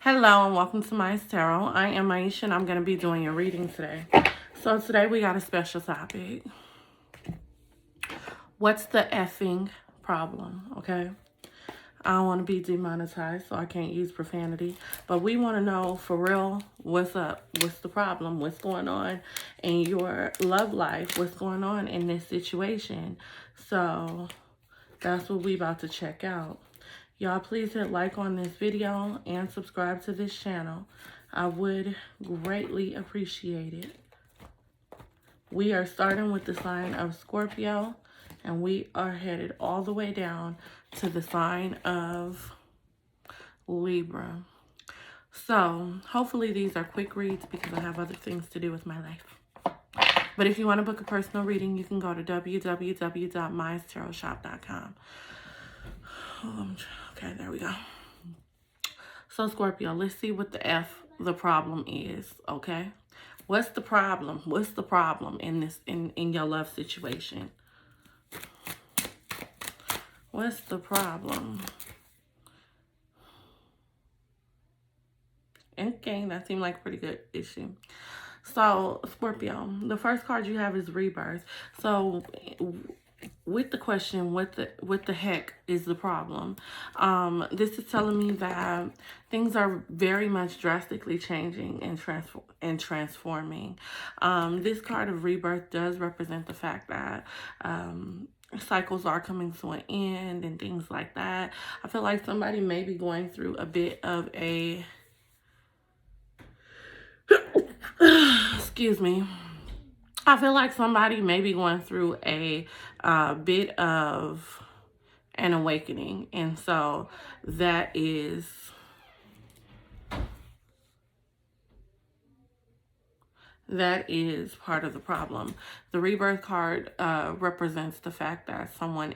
Hello and welcome to MysTarot. I am Aisha and I'm going to be doing your reading today. So today we got a special topic. What's the effing problem, okay? I don't want to be demonetized, so I can't use profanity. But we want to know, for real, what's up? What's the problem? What's going on in your love life? What's going on in this situation? So that's what we about to check out. Y'all please hit like on this video and subscribe to this channel. I would greatly appreciate it. We are starting with the sign of Scorpio, and we are headed all the way down to the sign of Libra. So hopefully these are quick reads because I have other things to do with my life. But if you want to book a personal reading, you can go to www.mystarotshop.com. Okay, there we go. So Scorpio, let's see what the problem is, okay? What's the problem? What's the problem in your love situation? What's the problem? Okay, that seemed like a pretty good issue. So Scorpio, the first card you have is Rebirth. So with the question, what the heck is the problem? This is telling me that things are very much drastically changing and transforming. This card of Rebirth does represent the fact that cycles are coming to an end and things like that. I feel like somebody may be going through a bit of a excuse me. I feel like somebody may be going through a bit of an awakening. And so that is part of the problem. The Rebirth card represents the fact that someone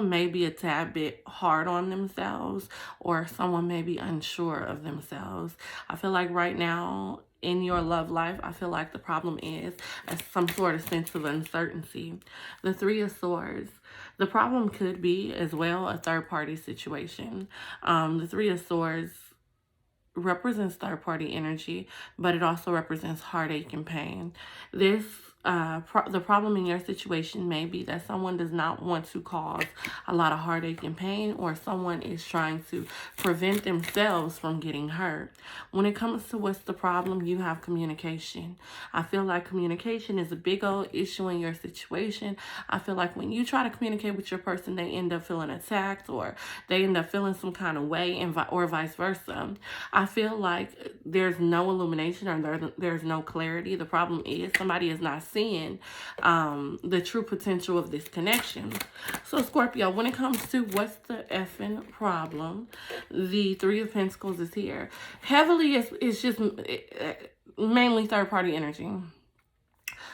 may be a tad bit hard on themselves, or someone may be unsure of themselves. I feel like right now in your love life, I feel like the problem is some sort of sense of uncertainty. The Three of Swords. The problem could be as well a third-party situation. The Three of Swords represents third-party energy, but it also represents heartache and pain. The problem in your situation may be that someone does not want to cause a lot of heartache and pain, or someone is trying to prevent themselves from getting hurt. When it comes to what's the problem, you have communication. I feel like communication is a big old issue in your situation. I feel like when you try to communicate with your person, they end up feeling attacked, or they end up feeling some kind of way, or vice versa. I feel like there's no illumination, or there's no clarity. The problem is somebody is not seeing the true potential of this connection. So Scorpio, when it comes to what's the effing problem, the Three of Pentacles is here. Heavily is just mainly third-party energy.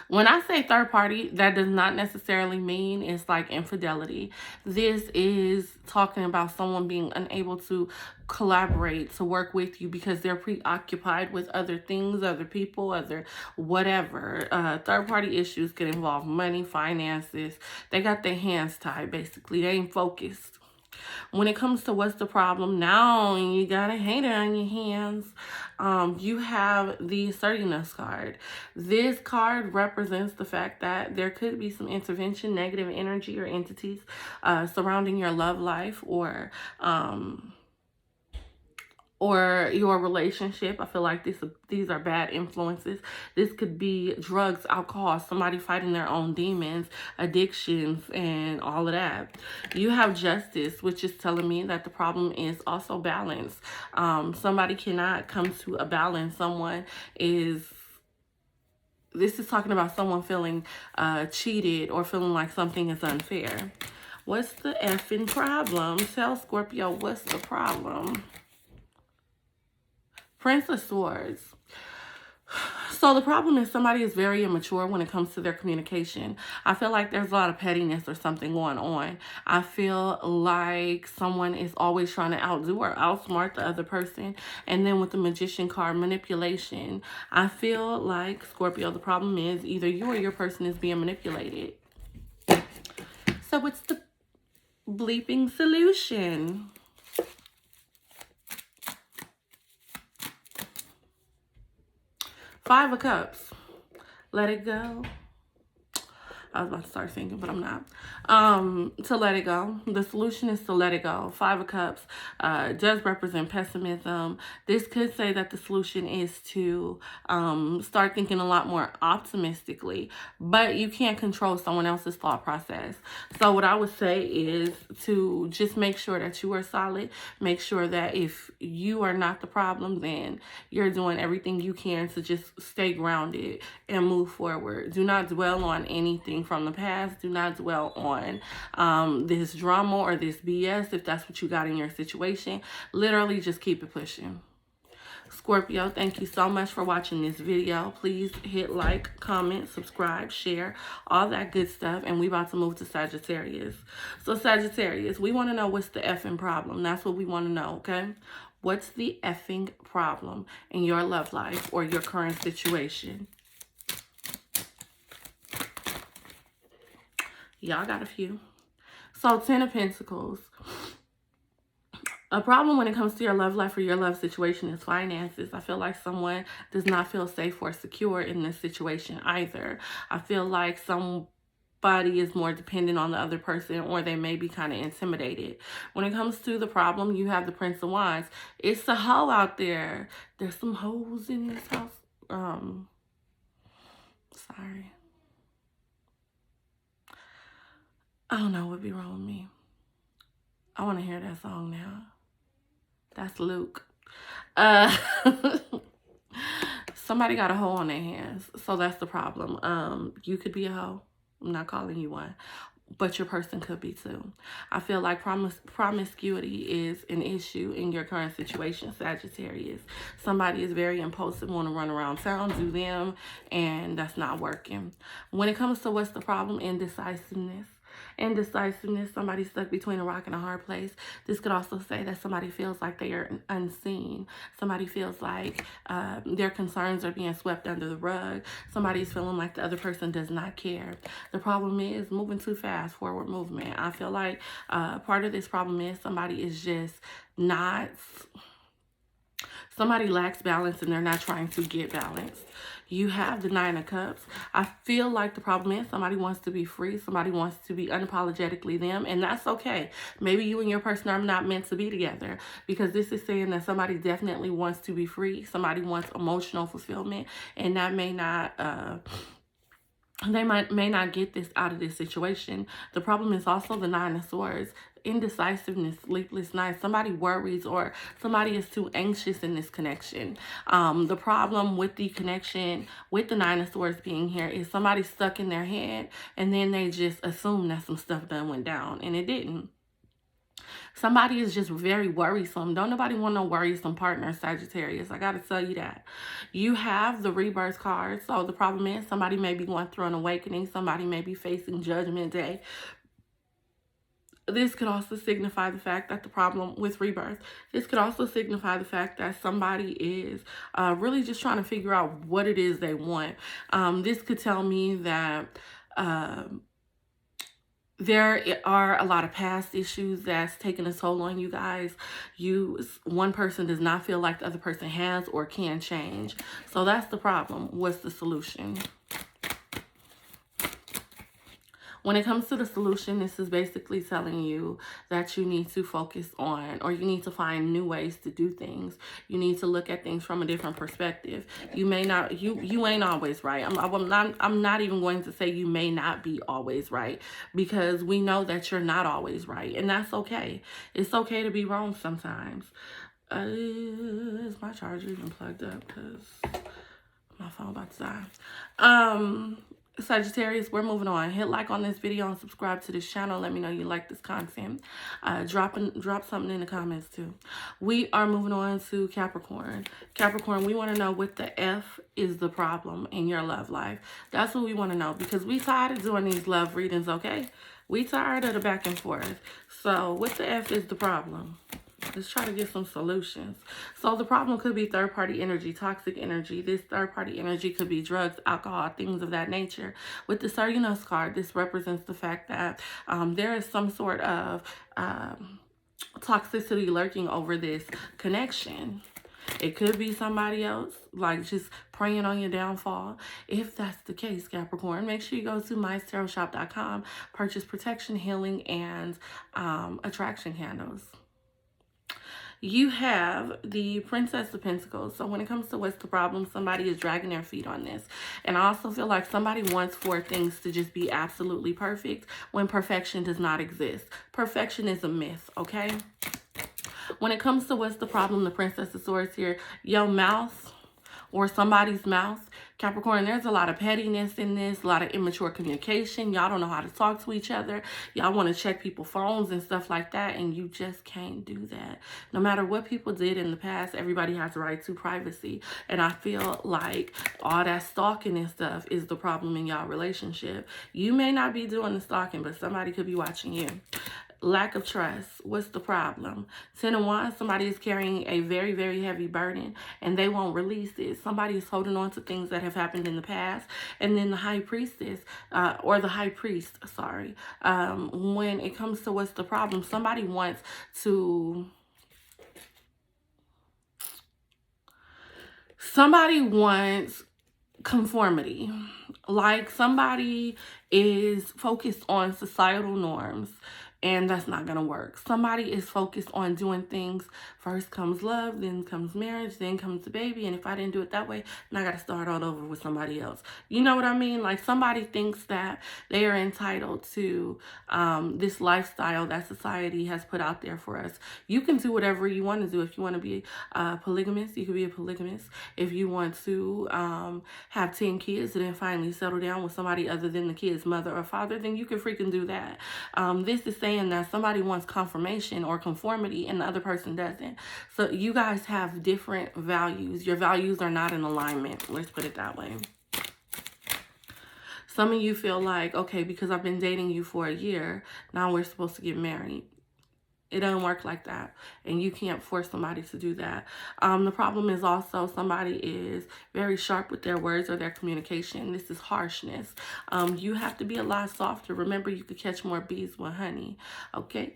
When I say third party, that does not necessarily mean it's like infidelity. This is talking about someone being unable to collaborate, to work with you because they're preoccupied with other things, other people, other whatever. Third party issues can involve money, finances. They got their hands tied, basically. They ain't focused. When it comes to what's the problem, now you got a hater on your hands. You have the assertiveness card. This card represents the fact that there could be some intervention, negative energy, or entities surrounding your love life, or your relationship. I feel like these are bad influences. This could be drugs, alcohol, somebody fighting their own demons, addictions, and all of that. You have Justice, which is telling me that the problem is also balance. Somebody cannot come to a balance. This is talking about someone feeling cheated, or feeling like something is unfair. What's the effing problem? Tell Scorpio, what's the problem? Prince of Swords. So the problem is somebody is very immature when it comes to their communication. I feel like there's a lot of pettiness or something going on. I feel like someone is always trying to outdo or outsmart the other person. And then with the Magician card, manipulation. I feel like, Scorpio, the problem is either you or your person is being manipulated. So what's the bleeping solution? Five of Cups. Let it go. I was about to start singing, but I'm not. To let it go. The solution is to let it go. Five of Cups does represent pessimism. This could say that the solution is to start thinking a lot more optimistically, but you can't control someone else's thought process. So what I would say is to just make sure that you are solid. Make sure that if you are not the problem, then you're doing everything you can to just stay grounded and move forward. Do not dwell on anything from the past. Do not dwell on this drama or this BS if that's what you got in your situation. Literally just keep it pushing. Scorpio, thank you so much for watching this video. Please hit like, comment, subscribe, share, all that good stuff. And we about to move to Sagittarius. So Sagittarius, we want to know what's the effing problem. That's what we want to know, okay? What's the effing problem in your love life or your current situation? Y'all got a few. So 10 of Pentacles. A problem when it comes to your love life or your love situation is finances. I feel like someone does not feel safe or secure in this situation either. I feel like somebody is more dependent on the other person, or they may be kind of intimidated. When it comes to the problem, you have the Prince of Wands. It's a hoe out there. There's some hoes in this house. Sorry. I don't know what be wrong with me. I want to hear that song now. That's Luke. Somebody got a hoe on their hands. So that's the problem. You could be a hoe. I'm not calling you one. But your person could be too. I feel like promiscuity is an issue in your current situation, Sagittarius. Somebody is very impulsive, want to run around town, do them, and that's not working. When it comes to what's the problem, indecisiveness. Indecisiveness, somebody stuck between a rock and a hard place. This could also say that somebody feels like they are unseen. Somebody feels like their concerns are being swept under the rug. Somebody's feeling like the other person does not care. The problem is moving too fast, forward movement. I feel like part of this problem is somebody is just not... Somebody lacks balance and they're not trying to get balance. You have the Nine of Cups. I feel like the problem is somebody wants to be free. Somebody wants to be unapologetically them. And that's okay. Maybe you and your person are not meant to be together. Because this is saying that somebody definitely wants to be free. Somebody wants emotional fulfillment. And that may not... They may not get this out of this situation. The problem is also the Nine of Swords. Indecisiveness, sleepless nights. Somebody worries or somebody is too anxious in this connection. The problem with the connection with the Nine of Swords being here is somebody stuck in their head and then they just assume that some stuff done went down and it didn't. Somebody is just very worrisome. Don't nobody want no worrisome partner, Sagittarius. I got to tell you that. You have the rebirth card. So the problem is somebody may be going through an awakening. Somebody may be facing Judgment Day. This could also signify the fact that the problem with rebirth. This could also signify the fact that somebody is really just trying to figure out what it is they want. This could tell me that... there are a lot of past issues that's taking a toll on you guys. One person does not feel like the other person has or can change. So that's the problem. What's the solution? When it comes to the solution, this is basically telling you that you need to focus on, or you need to find new ways to do things. You need to look at things from a different perspective. You may not, you ain't always right. I'm not even going to say you may not be always right, because we know that you're not always right, and that's okay. It's okay to be wrong sometimes. Is my charger even plugged up? Because my phone about to die. Sagittarius, we're moving on. Hit like on this video and subscribe to this channel. Let me know you like this content. Drop something in the comments too. We are moving on to Capricorn. Capricorn, we want to know what the F is the problem in your love life. That's what we want to know, because we tired of doing these love readings, okay? We tired of the back and forth. So what the F is the problem? Let's try to get some solutions. So the problem could be third-party energy, toxic energy. This third-party energy could be drugs, alcohol, things of that nature. With the Uranus card, this represents the fact that there is some sort of toxicity lurking over this connection. It could be somebody else, like just praying on your downfall. If that's the case, Capricorn, make sure you go to MysTarotShop.com, purchase protection, healing, and attraction candles. You have the Princess of Pentacles. So when it comes to what's the problem, somebody is dragging their feet on this. And I also feel like somebody wants for things to just be absolutely perfect when perfection does not exist. Perfection is a myth, okay? When it comes to what's the problem, the Princess of Swords here, your mouth or somebody's mouth, Capricorn, there's a lot of pettiness in this, a lot of immature communication. Y'all don't know how to talk to each other. Y'all want to check people's phones and stuff like that, and you just can't do that. No matter what people did in the past, everybody has a right to privacy. And I feel like all that stalking and stuff is the problem in y'all relationship. You may not be doing the stalking, but somebody could be watching you. Lack of trust. What's the problem? 10 of Wands, somebody is carrying a very, very heavy burden and they won't release it. Somebody is holding on to things that have happened in the past. And then the High Priestess, or the High Priest, sorry. When it comes to what's the problem, somebody wants to... Somebody wants conformity. Like somebody is focused on societal norms. And that's not going to work. Somebody is focused on doing things. First comes love, then comes marriage, then comes the baby. And if I didn't do it that way, then I got to start all over with somebody else. You know what I mean? Like somebody thinks that they are entitled to this lifestyle that society has put out there for us. You can do whatever you want to do. If you want to be polygamous, you can be a polygamist. If you want to have 10 kids and then finally settle down with somebody other than the kid's mother or father, then you can freaking do that. This is saying that somebody wants confirmation or conformity and the other person doesn't. So you guys have different values. Your values are not in alignment. Let's put it that way. Some of you feel like, okay, because I've been dating you for a year, now we're supposed to get married. It doesn't work like that. And you can't force somebody to do that. The problem is also somebody is very sharp with their words or their communication. This is harshness. You have to be a lot softer. Remember, you could catch more bees with honey. Okay?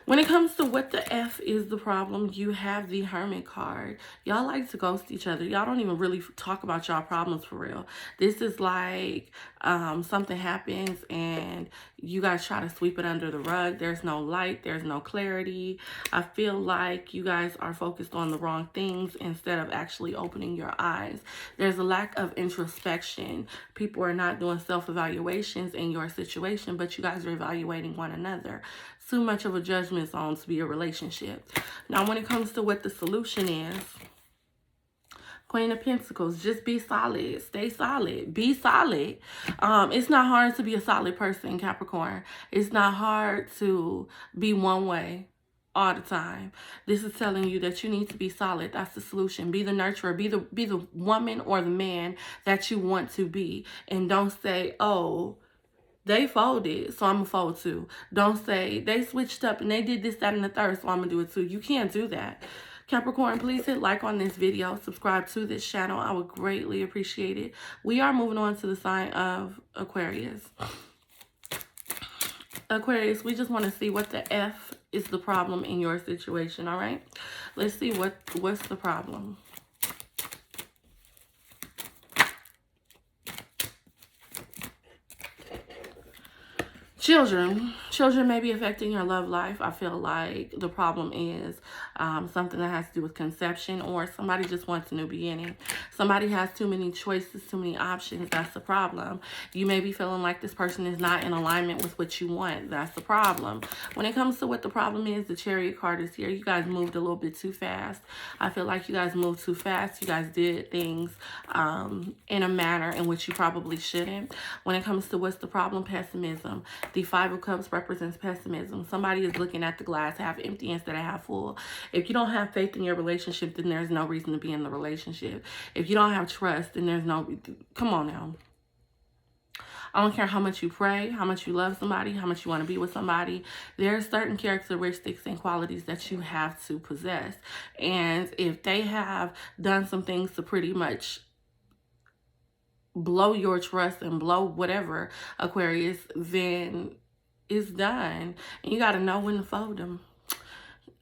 When it comes to what the F is the problem, you have the Hermit card. Y'all like to ghost each other. Y'all don't even really talk about y'all problems for real. This is like something happens and you guys try to sweep it under the rug. There's no light. There's no clarity. I feel like you guys are focused on the wrong things instead of actually opening your eyes. There's a lack of introspection. People are not doing self-evaluations in your situation, but you guys are evaluating one another. Too much of a judgment zone to be a relationship. Now, when it comes to what the solution is, Queen of Pentacles, just be solid. Stay solid. Be solid. It's not hard to be a solid person, Capricorn. It's not hard to be one way all the time. This is telling you that you need to be solid. That's the solution. Be the nurturer. Be the woman or the man that you want to be. And don't say, oh, they folded, so I'm going to fold too. Don't say, they switched up and they did this, that, and the third, so I'm going to do it too. You can't do that. Capricorn, please hit like on this video. Subscribe to this channel. I would greatly appreciate it. We are moving on to the sign of Aquarius. Aquarius, we just want to see what the F is the problem in your situation, all right? Let's see what's the problem. Children may be affecting your love life. I feel like the problem is something that has to do with conception, or somebody just wants a new beginning. Somebody has too many choices, too many options. That's the problem. You may be feeling like this person is not in alignment with what you want. That's the problem. When it comes to what the problem is, the Chariot card is here. You guys moved a little bit too fast. I feel like you guys moved too fast. You guys did things in a manner in which you probably shouldn't. When it comes to what's the problem, pessimism. The Five of Cups represents pessimism. Somebody is looking at the glass half empty instead of half full. If you don't have faith in your relationship, then there's no reason to be in the relationship. If you don't have trust, then there's no... Come on now. I don't care how much you pray, how much you love somebody, how much you want to be with somebody. There are certain characteristics and qualities that you have to possess. And if they have done some things to pretty much blow your trust and blow whatever, Aquarius, then it's done. And you got to know when to fold them.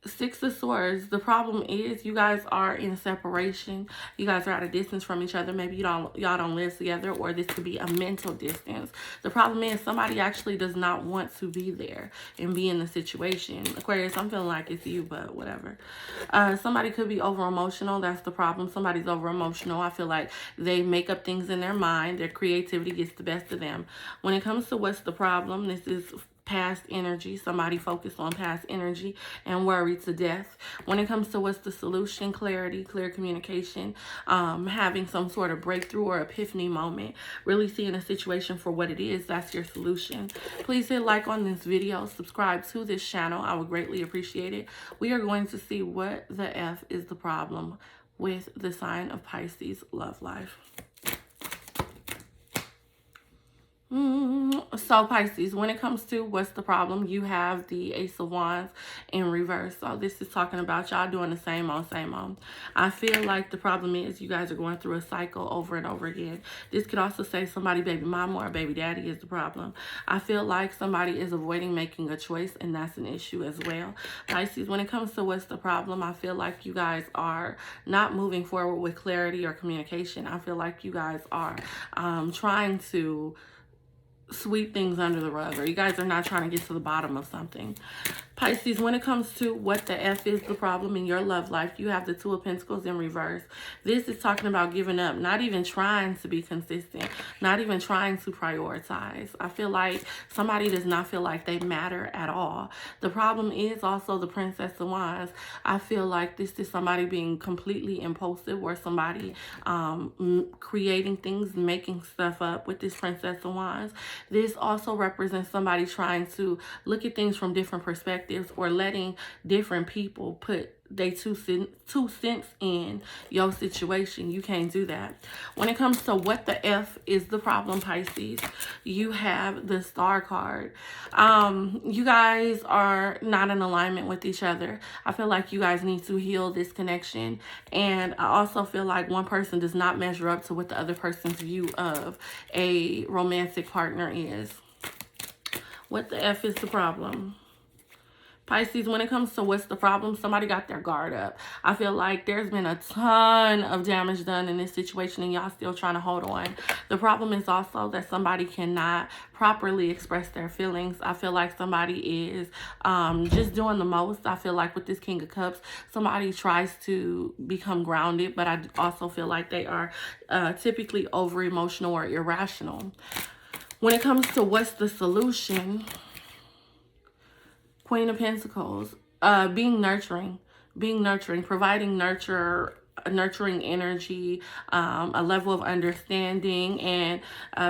Six of Swords. The problem is you guys are in separation. You guys are at a distance from each other. Maybe y'all don't live together, or this could be a mental distance. The problem is somebody actually does not want to be there and be in the situation. Aquarius, I'm feeling like it's you, but whatever. Somebody could be over emotional. That's the problem. Somebody's over emotional. I feel like they make up things in their mind. Their creativity gets the best of them. When it comes to what's the problem, this is past energy. Somebody focused on past energy and worried to death. When it comes to what's the solution, clarity, clear communication, having some sort of breakthrough or epiphany moment, really seeing a situation for what it is, that's your solution. Please hit like on this video, subscribe to this channel. I would greatly appreciate it. We are going to see what the F is the problem with the sign of Pisces love life. So Pisces, when it comes to what's the problem, you have the Ace of Wands in reverse. So this is talking about y'all doing the same old, same old. I feel like the problem is you guys are going through a cycle over and over again. This could also say somebody baby mama or baby daddy is the problem. I feel like somebody is avoiding making a choice, and that's an issue as well. Pisces, when it comes to what's the problem, I feel like you guys are not moving forward with clarity or communication. I feel like you guys are trying to sweep things under the rug, or you guys are not trying to get to the bottom of something. Pisces, when it comes to what the F is the problem in your love life, you have the Two of Pentacles in reverse. This is talking about giving up, not even trying to be consistent, not even trying to prioritize. I feel like somebody does not feel like they matter at all. The problem is also the Princess of Wands. I feel like this is somebody being completely impulsive, or somebody creating things, making stuff up with this Princess of Wands. This also represents somebody trying to look at things from different perspectives, or letting different people put their two cents in your situation. You can't do that. When it comes to what the F is the problem, Pisces, you have the Star card. You guys are not in alignment with each other. I feel like you guys need to heal this connection. And I also feel like one person does not measure up to what the other person's view of a romantic partner is. What the F is the problem? Pisces, when it comes to what's the problem, somebody got their guard up. I feel like there's been a ton of damage done in this situation, and y'all still trying to hold on. The problem is also that somebody cannot properly express their feelings. I feel like somebody is just doing the most. I feel like with this King of Cups, somebody tries to become grounded, but I also feel like they are typically over emotional or irrational. When it comes to what's the solution, Queen of Pentacles, being nurturing, providing nurturing energy, a level of understanding, and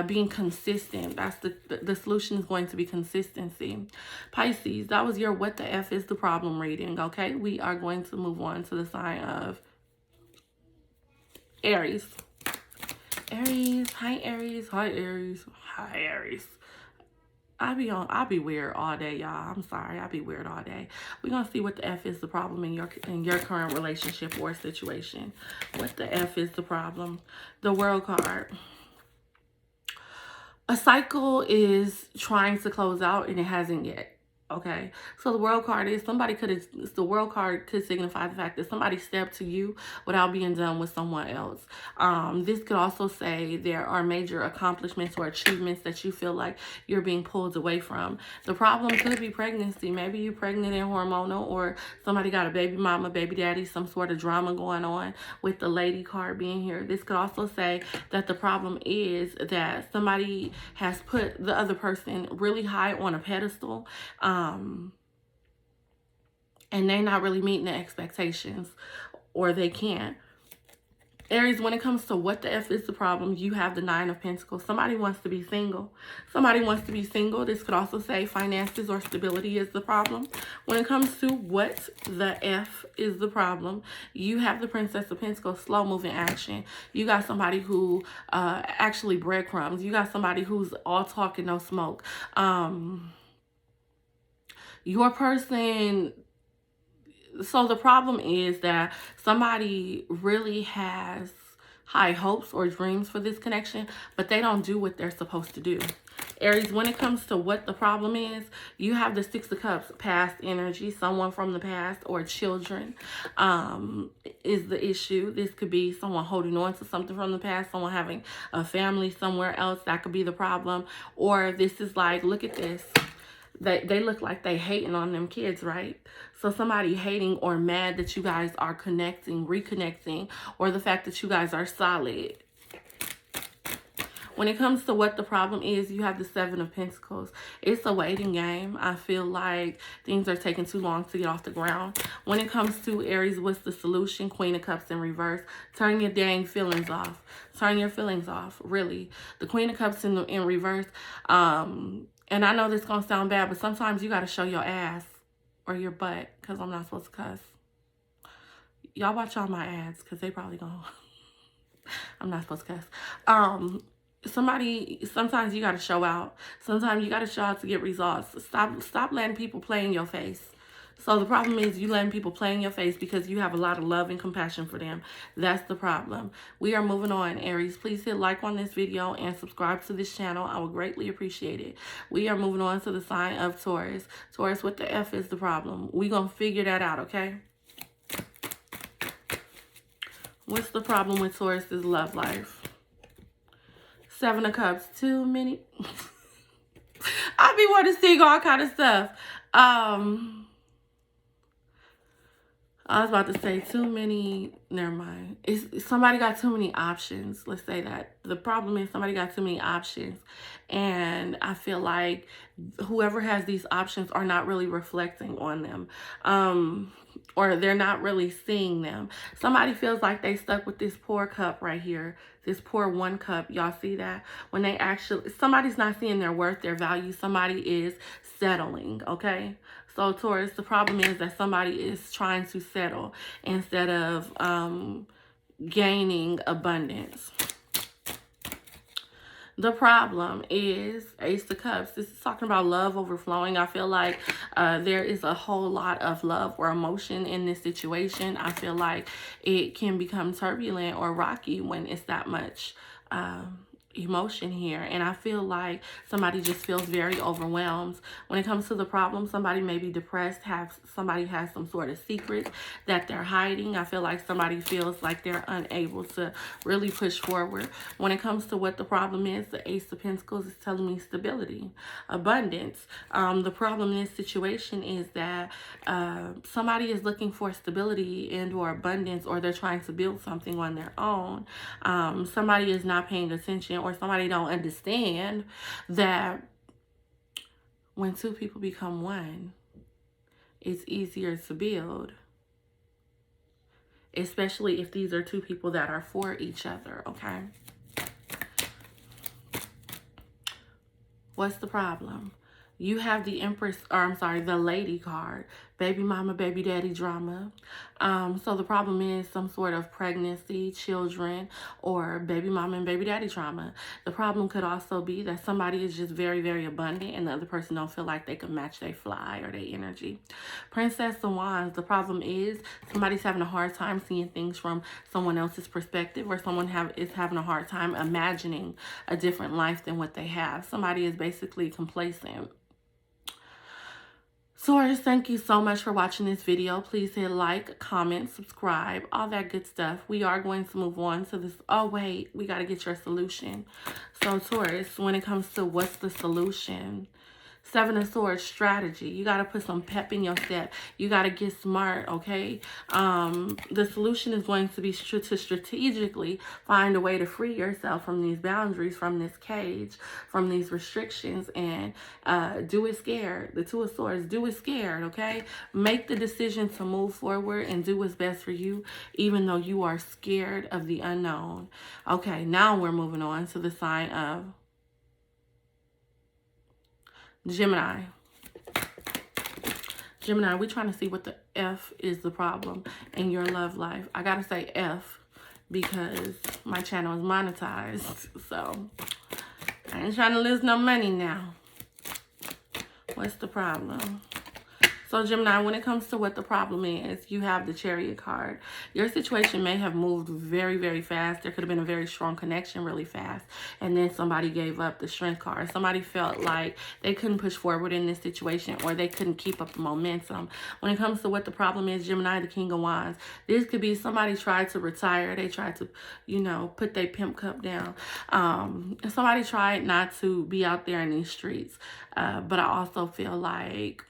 being consistent. That's the solution is going to be consistency. Pisces, that was your what the F is the problem reading, okay? We are going to move on to the sign of Aries. Aries, hi Aries, hi Aries, hi Aries. I'll be weird all day, y'all. I'm sorry, I'll be weird all day. We're gonna see what the F is the problem in your current relationship or situation. What the F is the problem? The World card. A cycle is trying to close out, and it hasn't yet. Okay, so the World card is the World card could signify the fact that somebody stepped to you without being done with someone else. This could also say there are major accomplishments or achievements that you feel like you're being pulled away from. The problem could be pregnancy. Maybe you're pregnant and hormonal, or somebody got a baby mama, baby daddy, some sort of drama going on with the Lady card being here. This could also say that the problem is that somebody has put the other person really high on a pedestal, and they're not really meeting the expectations, or they can't. Aries, when it comes to what the F is the problem, you have the Nine of Pentacles. Somebody wants to be single. Somebody wants to be single. This could also say finances or stability is the problem. When it comes to what the F is the problem, you have the Princess of Pentacles, slow moving action. You got somebody who actually breadcrumbs. You got somebody who's all talk and no smoke. Your person, so the problem is that somebody really has high hopes or dreams for this connection, but they don't do what they're supposed to do. Aries, when it comes to what the problem is, you have the Six of Cups, past energy, someone from the past, or children is the issue. This could be someone holding on to something from the past, someone having a family somewhere else. That could be the problem. Or this is like, look at this. They look like they hating on them kids, right? So somebody hating or mad that you guys are connecting, reconnecting, or the fact that you guys are solid. When it comes to what the problem is, you have the Seven of Pentacles. It's a waiting game. I feel like things are taking too long to get off the ground. When it comes to Aries, what's the solution? Queen of Cups in reverse. Turn your dang feelings off. Turn your feelings off, really. The Queen of Cups in reverse. And I know this is going to sound bad, but sometimes you got to show your ass or your butt, because I'm not supposed to cuss. Y'all watch all my ads, because they probably going to... I'm not supposed to cuss. Sometimes you got to show out. Sometimes you got to show out to get results. Stop letting people play in your face. So the problem is you letting people play in your face because you have a lot of love and compassion for them. That's the problem. We are moving on, Aries. Please hit like on this video and subscribe to this channel. I would greatly appreciate it. We are moving on to the sign of Taurus. Taurus, what the F is the problem? We're going to figure that out, okay? What's the problem with Taurus's love life? Seven of Cups, too many. I be wanting to sing all kind of stuff. I was about to say too many. Never mind. Somebody got too many options. Let's say that. The problem is somebody got too many options. And I feel like whoever has these options are not really reflecting on them. Or they're not really seeing them. Somebody feels like they stuck with this poor cup right here. This poor one cup. Y'all see that? When they actually, somebody's not seeing their worth, their value. Somebody is settling, okay? So Taurus, the problem is that somebody is trying to settle instead of gaining abundance. The problem is Ace of Cups. This is talking about love overflowing. I feel like there is a whole lot of love or emotion in this situation. I feel like it can become turbulent or rocky when it's that much emotion here. And I feel like somebody just feels very overwhelmed. When it comes to the problem, somebody may be depressed, somebody has some sort of secret that they're hiding. I feel like somebody feels like they're unable to really push forward. When it comes to what the problem is, the Ace of Pentacles is telling me stability, abundance. The problem in this situation is that somebody is looking for stability and or abundance, or they're trying to build something on their own. Somebody is not paying attention, or somebody don't understand that when two people become one, it's easier to build. Especially if these are two people that are for each other, okay? What's the problem? You have the Empress, or I'm sorry, the Lady card. Baby mama, baby daddy drama. So the problem is some sort of pregnancy, children, or baby mama and baby daddy trauma. The problem could also be that somebody is just very, very abundant and the other person don't feel like they can match their fly or their energy. Princess of Wands, the problem is somebody's having a hard time seeing things from someone else's perspective, or someone is having a hard time imagining a different life than what they have. Somebody is basically complacent. Taurus, thank you so much for watching this video. Please hit like, comment, subscribe, all that good stuff. We are going to move on to this. Oh, wait, we got to get your solution. So, Taurus, when it comes to what's the solution, Seven of Swords, strategy. You got to put some pep in your step. You got to get smart, okay? The solution is going to be to strategically find a way to free yourself from these boundaries, from this cage, from these restrictions, and do it scared. The Two of Swords, do it scared, okay? Make the decision to move forward and do what's best for you, even though you are scared of the unknown. Okay, now we're moving on to the sign of Gemini. Gemini, we're trying to see what the F is the problem in your love life. I gotta say F because my channel is monetized. So I ain't trying to lose no money now. What's the problem? So Gemini, when it comes to what the problem is, you have the Chariot card. Your situation may have moved very, very fast. There could have been a very strong connection really fast. And then somebody gave up the Strength card. Somebody felt like they couldn't push forward in this situation, or they couldn't keep up the momentum. When it comes to what the problem is, Gemini, the King of Wands, this could be somebody tried to retire. They tried to, you know, put their pimp cup down. Somebody tried not to be out there in these streets. But I also feel like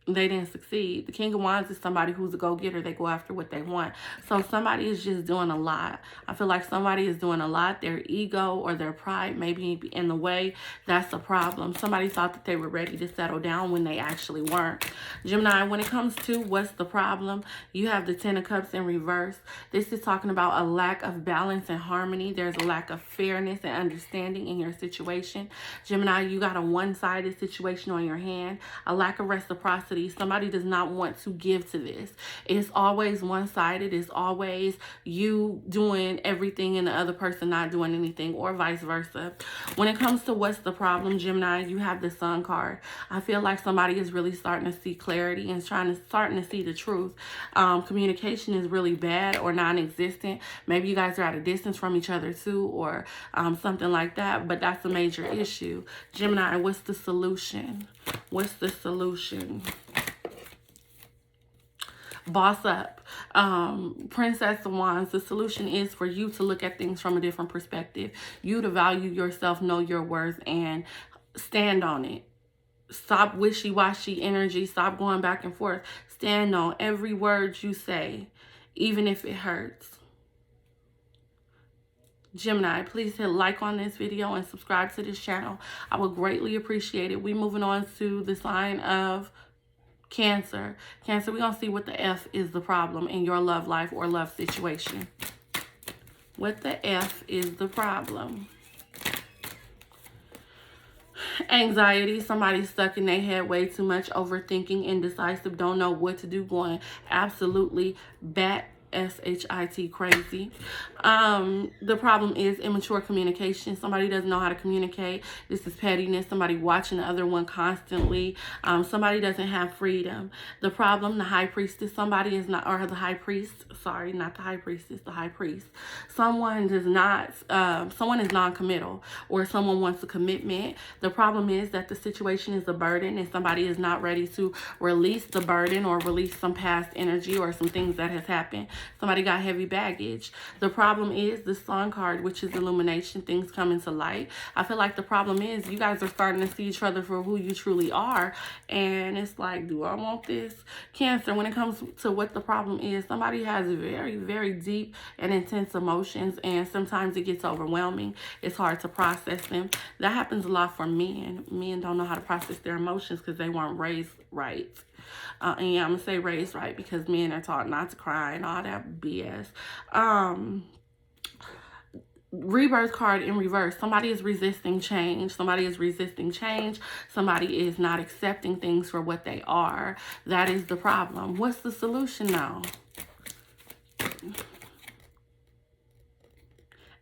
they didn't succeed. The King of Wands is somebody who's a go-getter. They go after what they want. So somebody is just doing a lot. I feel like somebody is doing a lot. Their ego or their pride may be in the way. That's a problem. Somebody thought that they were ready to settle down when they actually weren't. Gemini, when it comes to what's the problem, you have the Ten of Cups in reverse. This is talking about a lack of balance and harmony. There's a lack of fairness and understanding in your situation. Gemini, you got a one-sided situation on your hand. A lack of reciprocity. Somebody does not want to give to this. It's always one-sided. It's always you doing everything and the other person not doing anything, or vice versa. When it comes to what's the problem, Gemini, you have the Sun card. I feel like somebody is really starting to see clarity and starting to see the truth. Communication is really bad or non-existent. Maybe you guys are at a distance from each other too, or something like that, but that's a major issue. Gemini, what's the solution? What's the solution? Boss up. Princess of Wands, the solution is for you to look at things from a different perspective. You to value yourself, know your worth, and stand on it. Stop wishy-washy energy. Stop going back and forth. Stand on every word you say, even if it hurts. Gemini, please hit like on this video and subscribe to this channel. I would greatly appreciate it. We're moving on to the sign of Cancer. Cancer, we're going to see what the F is the problem in your love life or love situation. What the F is the problem? Anxiety. Somebody's stuck in their head way too much, overthinking, indecisive, don't know what to do, going absolutely S-H-I-T crazy. The problem is immature communication. Somebody doesn't know how to communicate. This is pettiness. Somebody watching the other one constantly. Somebody doesn't have freedom. The problem, the High Priestess. Somebody is not, or the High Priest. Sorry, not the High Priestess, the High Priest. Someone does not, someone is non-committal, or someone wants a commitment. The problem is that the situation is a burden and somebody is not ready to release the burden or release some past energy or some things that has happened. Somebody got heavy baggage. The problem is the Sun card, which is illumination. Things come into light. I feel like the problem is you guys are starting to see each other for who you truly are. And it's like, do I want this? Cancer, when it comes to what the problem is, somebody has very, very deep and intense emotions. And sometimes it gets overwhelming. It's hard to process them. That happens a lot for men. Men don't know how to process their emotions because they weren't raised right. And yeah, I'm going to say raised right because men are taught not to cry and all that BS. Rebirth card in reverse. Somebody is resisting change. Somebody is resisting change. Somebody is not accepting things for what they are. That is the problem. What's the solution now?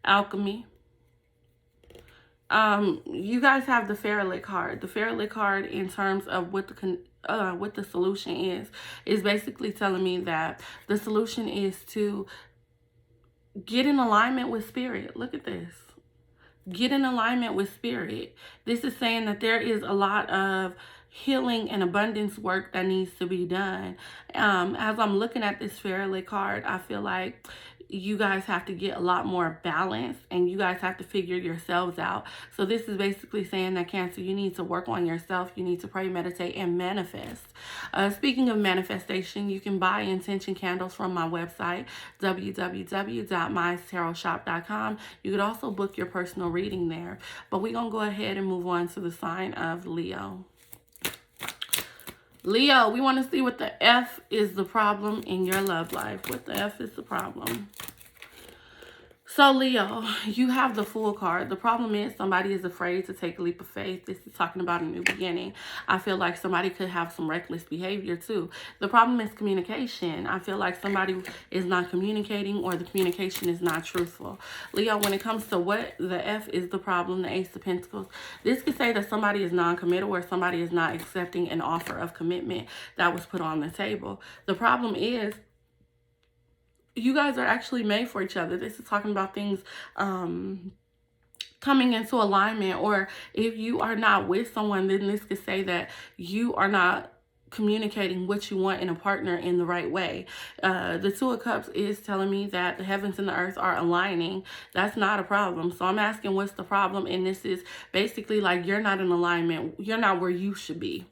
Alchemy. You guys have the Fairlight card. The Fairlight card, in terms of what the solution is basically telling me that the solution is to get in alignment with spirit. Look at this. Get in alignment with spirit. This is saying that there is a lot of healing and abundance work that needs to be done. As I'm looking at this Fairlight card, I feel like you guys have to get a lot more balance and you guys have to figure yourselves out. So this is basically saying that Cancer, you need to work on yourself. You need to pray, meditate, and manifest. Speaking of manifestation, you can buy intention candles from my website, www.mystarotshop.com. You could also book your personal reading there. But we're going to go ahead and move on to the sign of Leo. Leo, we want to see what the F is the problem in your love life. What the F is the problem? So Leo, you have the Fool card. The problem is somebody is afraid to take a leap of faith. This is talking about a new beginning. I feel like somebody could have some reckless behavior too. The problem is communication. I feel like somebody is not communicating, or the communication is not truthful. Leo, when it comes to what the F is the problem, the Ace of Pentacles, this could say that somebody is non-committal, or somebody is not accepting an offer of commitment that was put on the table. The problem is you guys are actually made for each other. This is talking about things coming into alignment, or if you are not with someone, then this could say that you are not communicating what you want in a partner in the right way. The Two of Cups is telling me that the heavens and the earth are aligning. That's not a problem. So I'm asking, what's the problem? And this is basically like you're not in alignment. You're not where you should be.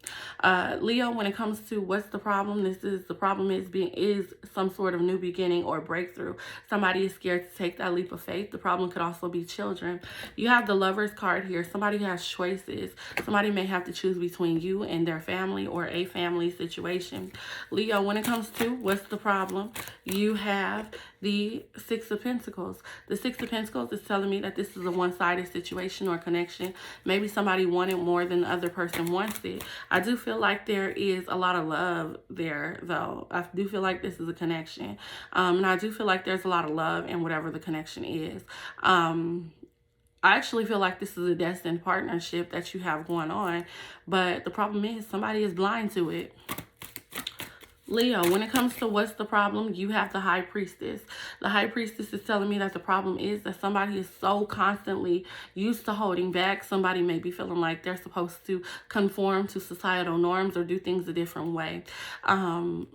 Leo, when it comes to what's the problem, this is the problem is some sort of new beginning or breakthrough. Somebody is scared to take that leap of faith. The problem could also be children. You have the Lover's card here. Somebody has choices. Somebody may have to choose between you and their family, or a family situation. Leo, when it comes to what's the problem, you have the Six of Pentacles. The Six of Pentacles is telling me that this is a one-sided situation or connection. Maybe somebody wanted more than the other person wants it. I do feel like there is a lot of love there, though. I do feel like this is a connection. And I do feel like there's a lot of love in whatever the connection is. I actually feel like this is a destined partnership that you have going on, but the problem is somebody is blind to it. Leo, when it comes to what's the problem, you have the High Priestess. The High Priestess is telling me that the problem is that somebody is so constantly used to holding back. Somebody may be feeling like they're supposed to conform to societal norms or do things a different way.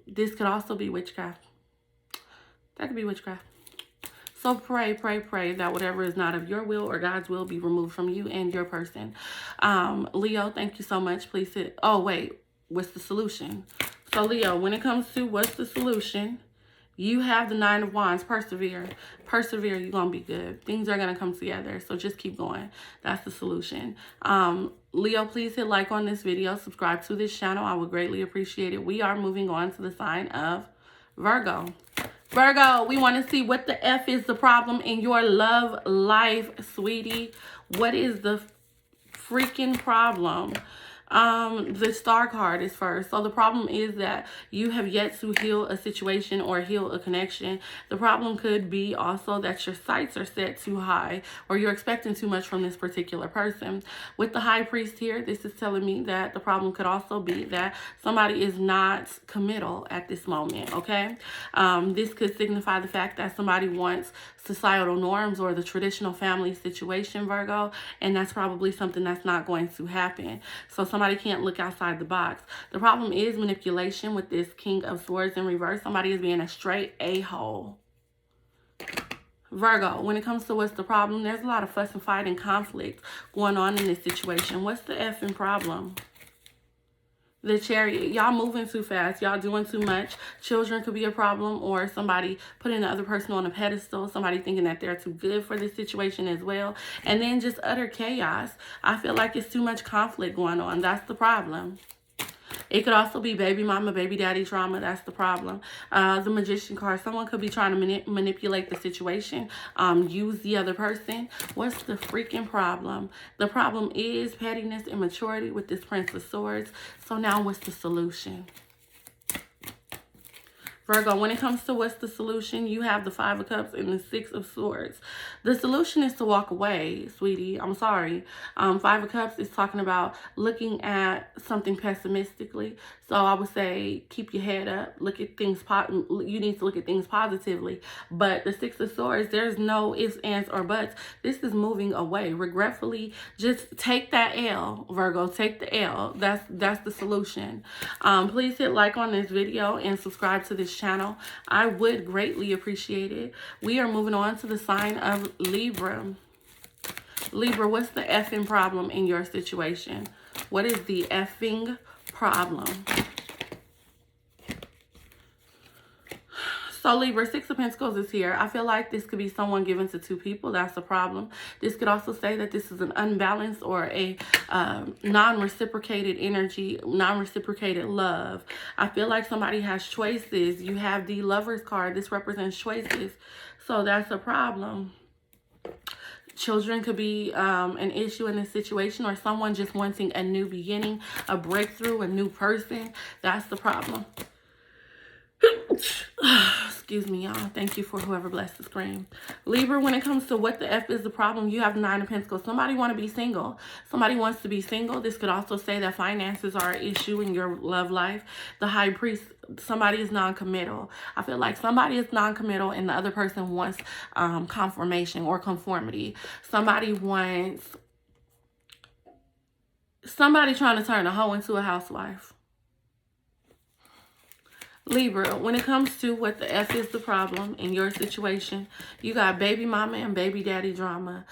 This could also be witchcraft. That could be witchcraft. So pray, pray, pray that whatever is not of your will or God's will be removed from you and your person. Leo, thank you so much. Please hit. Oh, wait. What's the solution? So, Leo, when it comes to what's the solution, you have the Nine of Wands. Persevere. Persevere. You're going to be good. Things are going to come together. So just keep going. That's the solution. Leo, please hit like on this video. Subscribe to this channel. I would greatly appreciate it. We are moving on to the sign of Virgo. Virgo, we want to see what the F is the problem in your love life, sweetie. What is the freaking problem? The Star card is first. So the problem is that you have yet to heal a situation or heal a connection. The problem could be also that your sights are set too high, or you're expecting too much from this particular person. With the High Priest here, this is telling me that the problem could also be that somebody is not committal at this moment, okay? This could signify the fact that somebody wants societal norms or the traditional family situation, Virgo, and that's probably something that's not going to happen. So somebody can't look outside the box. The problem is manipulation with this King of Swords in reverse. Somebody is being a straight a-hole. Virgo, when it comes to what's the problem, there's a lot of fuss and fight and conflict going on in this situation. What's the effing problem? The Chariot. Y'all moving too fast. Y'all doing too much. Children could be a problem, or somebody putting the other person on a pedestal. Somebody thinking that they're too good for this situation as well. And then just utter chaos. I feel like it's too much conflict going on. That's the problem. It could also be baby mama, baby daddy trauma. That's the problem. The Magician card. Someone could be trying to manipulate the situation. Use the other person. What's the freaking problem? The problem is pettiness, immaturity with this Prince of Swords. So now what's the solution? Virgo, when it comes to what's the solution, you have the Five of Cups and the Six of Swords. The solution is to walk away, sweetie. I'm sorry. Five of Cups is talking about looking at something pessimistically. So I would say keep your head up. Look at things. You need to look at things positively. But the Six of Swords, there's no ifs, ands, or buts. This is moving away. Regretfully, just take that L, Virgo. Take the L. That's the solution. Please hit like on this video and subscribe to this channel. I would greatly appreciate it. We are moving on to the sign of Libra. Libra, what's the effing problem in your situation? What is the effing problem? So Libra, Six of Pentacles is here. I feel like this could be someone given to two people. That's a problem. This could also say that this is an unbalanced or a non-reciprocated energy, non-reciprocated love. I feel like somebody has choices. You have the Lover's card. This represents choices. So that's a problem. Children could be an issue in this situation, or someone just wanting a new beginning, a breakthrough, a new person. That's the problem. Excuse me, y'all. Thank you for whoever blessed the screen. Libra, when it comes to what the F is the problem, you have 9 of Pentacles. Somebody want to be single. Somebody wants to be single. This could also say that finances are an issue in your love life. The High Priest, somebody is non-committal. I feel like somebody is non-committal and the other person wants confirmation or conformity. Somebody trying to turn a hoe into a housewife. Libra, when it comes to what the F is the problem in your situation, you got baby mama and baby daddy drama.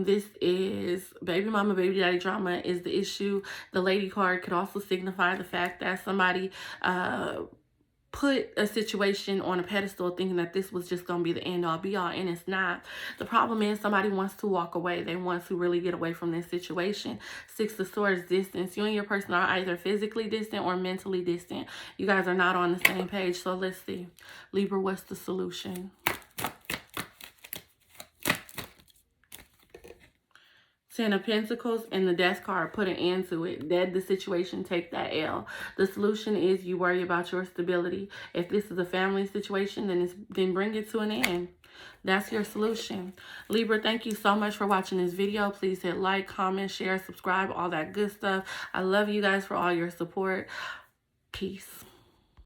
This is baby mama, baby daddy drama is the issue. The lady card could also signify the fact that somebody put a situation on a pedestal thinking that this was just going to be the end all be all, and it's not. The problem is somebody wants to walk away. They want to really get away from this situation. 6 of Swords, distance. You and your person are either physically distant or mentally distant. You guys are not on the same page. So let's see. Libra, what's the solution? 10 of Pentacles and the Death card, put an end to it. Dead the situation, take that L. The solution is you worry about your stability. If this is a family situation, then bring it to an end. That's your solution. Libra, thank you so much for watching this video. Please hit like, comment, share, subscribe, all that good stuff. I love you guys for all your support. Peace.